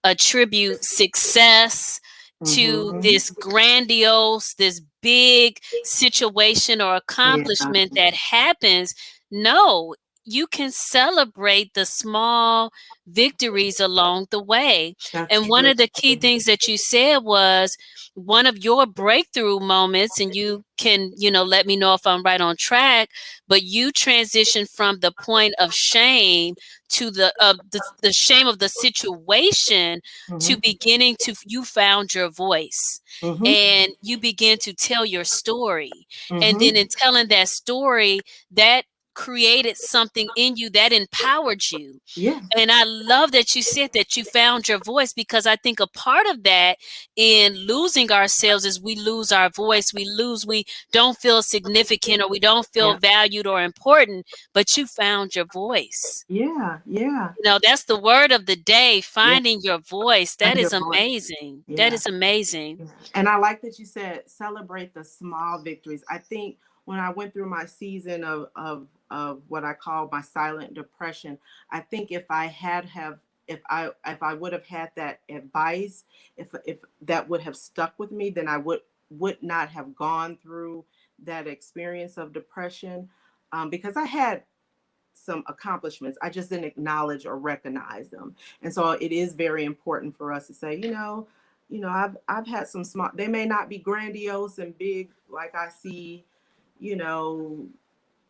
attribute success to this grandiose, this big situation or accomplishment that happens. No, you can celebrate the small victories along the way. That's And one true. of the key things that you said was one of your breakthrough moments, and you can, let me know if I'm right on track, but you transitioned from the point of shame to the shame of the situation to Hmm. beginning to you found your voice Hmm. and you begin to tell your story. And then Hmm. in telling that story, that created something in you that empowered you. Yes. And I love that you said that you found your voice, because I think a part of that in losing ourselves is we lose our voice. We don't feel significant, or we don't feel Yeah. valued or important, but you found your voice. Yeah. Yeah. That's the word of the day, Yeah. finding your voice. That Find your is voice. amazing. That Yeah. is amazing. Yeah. And I like that you said celebrate the small victories. I think when I went through my season of what I call my silent depression, I think if I would have had that advice, if that would have stuck with me, then I would not have gone through that experience of depression, because I had some accomplishments. I just didn't acknowledge or recognize them. And so it is very important for us to say, I've had some small, they may not be grandiose and big like I see, you know,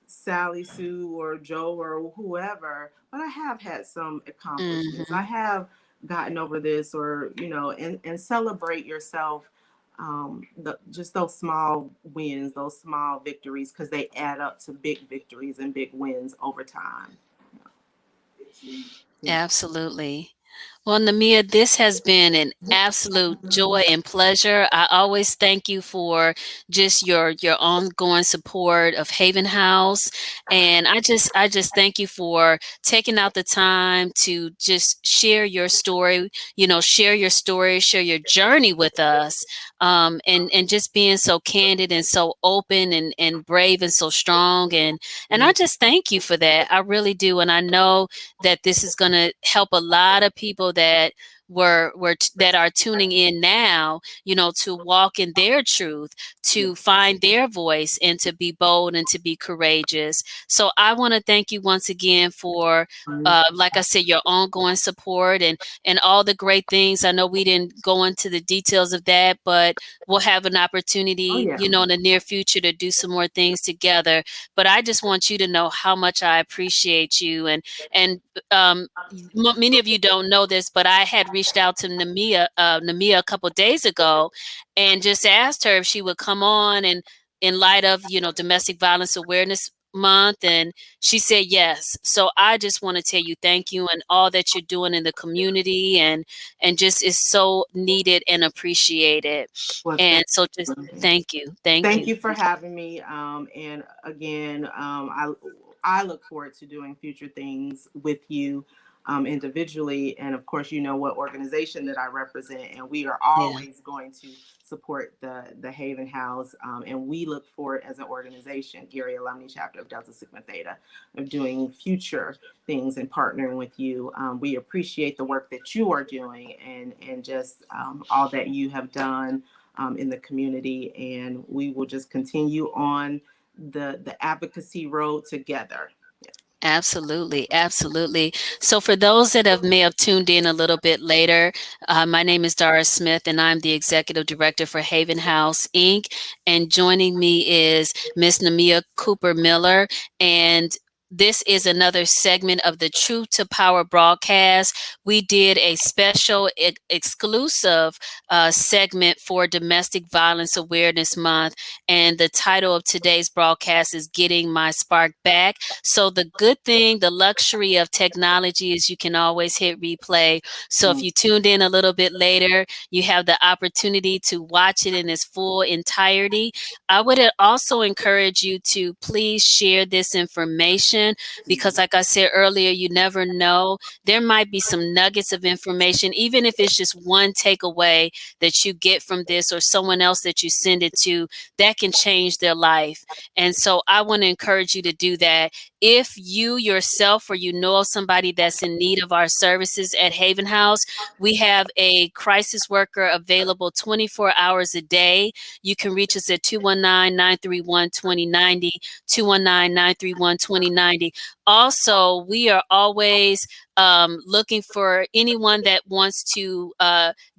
Sally Sue or Joe or whoever, but I have had some accomplishments. I Hmm. have gotten over this, or, and celebrate yourself. Just those small wins, those small victories, because they add up to big victories and big wins over time. Yeah. Absolutely. Well, Namia, this has been an absolute joy and pleasure. I always thank you for just your ongoing support of Haven House, and I just thank you for taking out the time to just share your story. Share your story, share your journey with us, and just being so candid and so open and brave and so strong. And I just thank you for that. I really do, and I know that this is going to help a lot of people that that are tuning in now, to walk in their truth, Yeah. to find their voice, and to be bold and to be courageous. So I want to thank you once again for, like I said, your ongoing support and all the great things. I know we didn't go into the details of that, but we'll have an Oh opportunity, yeah. in the near future to do some more things together. But I just want you to know how much I appreciate you. And many of you don't know this, but I had reached out to Namia a couple days ago, and just asked her if she would come on, and in light of Domestic Violence Awareness Month, and she said yes. So I just want to tell you thank you, and all that you're doing in the community, and just is so needed and appreciated. Well, And so just thank thank you. you for having me. And again, I look forward to doing future things with you, individually, and of course, you know what organization that I represent, and we are Yeah, always going to support the Haven House, and we look forward as an organization, Gary Alumni Chapter of Delta Sigma Theta, of doing future things and partnering with you. We appreciate the work that you are doing, and just all that you have done, in the community, and we will just continue on the advocacy road together. absolutely, absolutely. So for those that may have tuned in a little bit later, my name is Doris Smith, and I'm the Executive Director for Haven House, Inc. And joining me is Miss Namia Cooper Miller. And this is another segment of the Truth to Power broadcast. We did a special exclusive segment for Domestic Violence Awareness Month. And the title of today's broadcast is Getting My Spark Back. So the good thing, the luxury of technology is you can always hit replay. So if Mm. you tuned in a little bit later, you have the opportunity to watch it in its full entirety. I would also encourage you to please share this information, because like I said earlier, you never know. There might be some nuggets of information, even if it's just one takeaway that you get from this, or someone else that you send it to, that can change their life. And so I want to encourage you to do that. If you yourself, or you know of somebody that's in need of our services at Haven House, we have a crisis worker available 24 hours a day. You can reach us at 219-931-2090, 219-931-2090. $1.90. Also, we are always looking for anyone that wants to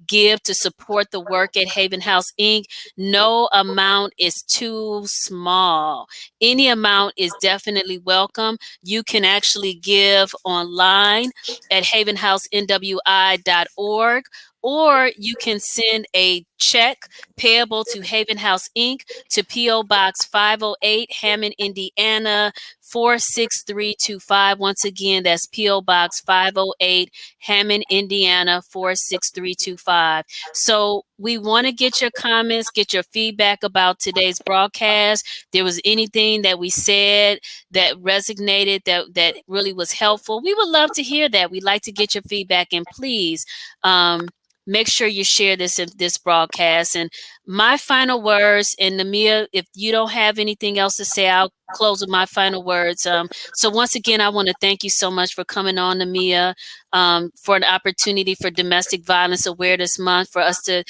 give to support the work at Haven House Inc. No amount is too small. Any amount is definitely welcome. You can actually give online at havenhousenwi.org, or you can send a check payable to Haven House Inc. to P.O. Box 508, Hammond, Indiana 46325. Once again, that's P.O. Box 508, Hammond, Indiana 46325. So we want to get your comments, get your feedback about today's broadcast. There was anything that we said that resonated, that really was helpful, we would love to hear that. We'd like to get your feedback, and please make sure you share this broadcast. And my final words, and Namia, if you don't have anything else to say, I'll close with my final words. So once again, I want to thank you so much for coming on, Namia, for an opportunity for Domestic Violence Awareness Month, for us to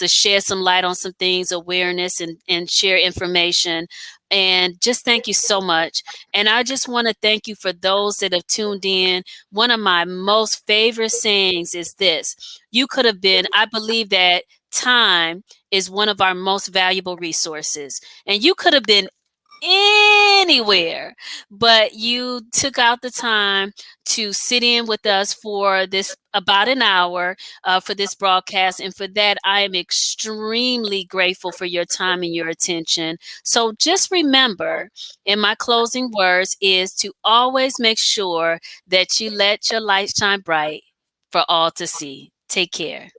shed some light on some things, awareness, and share information. And just thank you so much. And I just want to thank you for those that have tuned in. One of my most favorite sayings is this: you could have been, I believe that time is one of our most valuable resources. And you could have been anywhere, but you took out the time to sit in with us for this about an hour for this broadcast. And for that, I am extremely grateful for your time and your attention. So just remember, in my closing words, is to always make sure that you let your light shine bright for all to see. Take care.